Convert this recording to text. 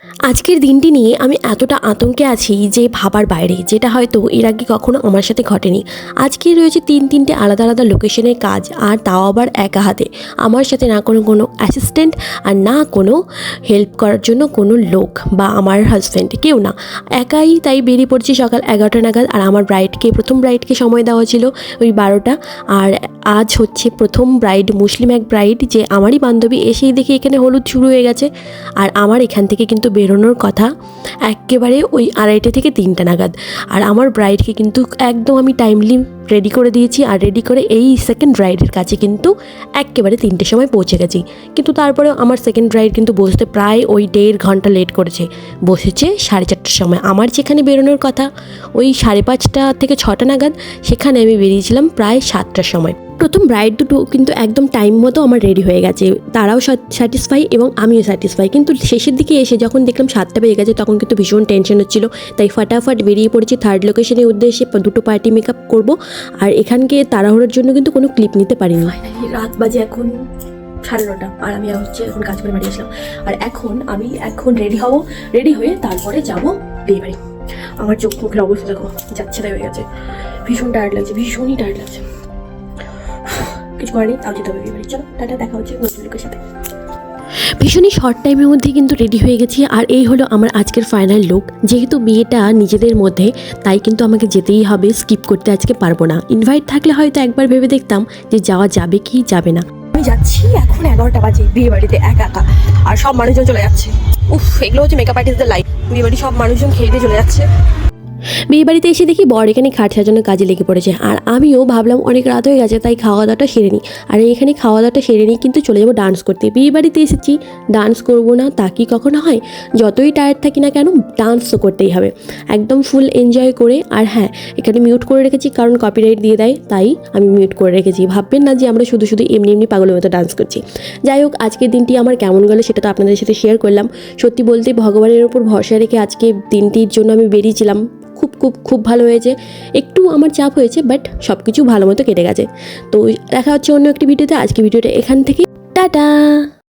আজকের দিনটি নিয়ে আমি এতটা আতঙ্কে আছি যে ভাবার বাইরে, যেটা হয়তো এর আগে কখনো আমার সাথে ঘটেনি। আজকে রয়েছে তিনটে আলাদা আলাদা লোকেশনের কাজ, আর তাও আবার একা হাতে। আমার সাথে না কোনো অ্যাসিস্ট্যান্ট, আর না কোনো হেল্প করার জন্য কোনো লোক বা আমার হাজব্যান্ড, কেউ না। একাই তাই বেরিয়ে পড়ছি সকাল 11টা নাগাদ। আর আমার প্রথম ব্রাইডকে সময় দেওয়া ছিল ওই 12টা। আর আজ হচ্ছে প্রথম ব্রাইড, মুসলিম এক ব্রাইড, যে আমারই বান্ধবী। এসেই দেখি এখানে হলুদ শুরু হয়ে গেছে। আর আমার এখান থেকে কিন্তু বেরোনোর কথা একেবারে ওই 2:30 থেকে 3টা নাগাদ। আর আমার ব্রাইডকে কিন্তু একদম আমি টাইমলি রেডি করে দিয়েছি, আর রেডি করে এই সেকেন্ড ব্রাইডের কাছে কিন্তু একেবারে 3টের সময় পৌঁছে গেছি। কিন্তু তারপরেও আমার সেকেন্ড ব্রাইড কিন্তু বসতে প্রায় ওই 1.5 ঘন্টা লেট করেছে। বসেছে 4:30টার সময়। আমার যেখানে বেরোনোর কথা ওই 5:30 থেকে 6টা নাগাদ, সেখানে আমি বেরিয়েছিলাম প্রায় 7টার সময়। প্রথম ব্রাইড দুটো কিন্তু একদম টাইম মতো আমার রেডি হয়ে গেছে, তারাও স্যাটিসফাই এবং আমিও স্যাটিসফাই। কিন্তু শেষের দিকে এসে যখন দেখলাম 7টা বেজে গেছে, তখন কিন্তু ভীষণ টেনশন হচ্ছিল। তাই ফাটাফাট বেরিয়ে পড়েছি থার্ড লোকেশনের উদ্দেশ্যে। দুটো পার্টি মেকআপ করবো। আর এখানকে তাড়াহুড়োর জন্য কিন্তু কোনো ক্লিপ নিতে পারিনি। রাত বাজে এখন 9:30, আর আমি এখন কাজ করে বাড়ি আসলাম। আর আমি রেডি হয়ে তারপরে যাবো বিয়ে বাড়ি। আমার চোখ মুখের অবস্থা দেখো, যাচ্ছে তাই হয়ে গেছে। ভীষণই টায়ার্ড লাগছে। কিছু করেনি, তাও যেতে হবে বিয়ে বাড়ি। চলো টাটা, দেখা হচ্ছে নতুন লোকের সাথে। ভীষণই শর্ট টাইমের মধ্যে কিন্তু রেডি হয়ে গেছি। আর এই হলো আমার আজকের ফাইনাল লুক। যেহেতু বিয়েটা নিজেদের মধ্যে, তাই কিন্তু আমাকে যেতেই হবে, স্কিপ করতে আজকে পারবো না। ইনভাইট থাকলে হয়তো একবার ভেবে দেখতাম যে যাওয়া যাবে কি যাবে না। আমি যাচ্ছি এখন 11টা বাজে বিয়ে বাড়িতে একা, আর সব মানুষজন চলে যাচ্ছে। এগুলো হচ্ছে মেকআপ আর্টিস্টদের লাইফ। বিয়ে বাড়ি সব মানুষজন খেয়ে দিয়ে চলে যাচ্ছে। বিয়ে বাড়িতে এসে দেখি বর এখানে খাট সাজানোর কাজে লেগে পড়েছে। আর আমিও ভাবলাম অনেক রাত হয়ে গেছে, তাই খাওয়া দাওয়াটা সেরে নিই। আর এখানে খাওয়া দাওয়াটা সেরে নিই, কিন্তু চলে যাবো ডান্স করতে। বিয়ে বাড়িতে এসেছি, ডান্স করবো না তা কি কখনো হয়? যতই টায়ার্ড থাকি না কেন, ডান্স তো করতেই হবে, একদম ফুল এনজয় করে। আর হ্যাঁ, এখানে মিউট করে রেখেছি, কারণ কপিরাইট দিয়ে দেয়, তাই আমি মিউট করে রেখেছি। ভাববেন না যে আমরা শুধু এমনি পাগলের মতো ডান্স করছি। যাই হোক, আজকের দিনটি আমার কেমন গেলো সেটা তো আপনাদের সাথে শেয়ার করলাম। সত্যি বলতে ভগবানের ওপর ভরসা রেখে আজকে দিনটির জন্য আমি বেরিয়েছিলাম। খুব ভালো হয়েছে। একটু আমার চাপ হয়েছে, বাট সব কিছু ভালো মতো কেটে গেছে। তো দেখা হচ্ছে অন্য একটি ভিডিওতে। আজকে ভিডিওটা এখান থেকে টাটা।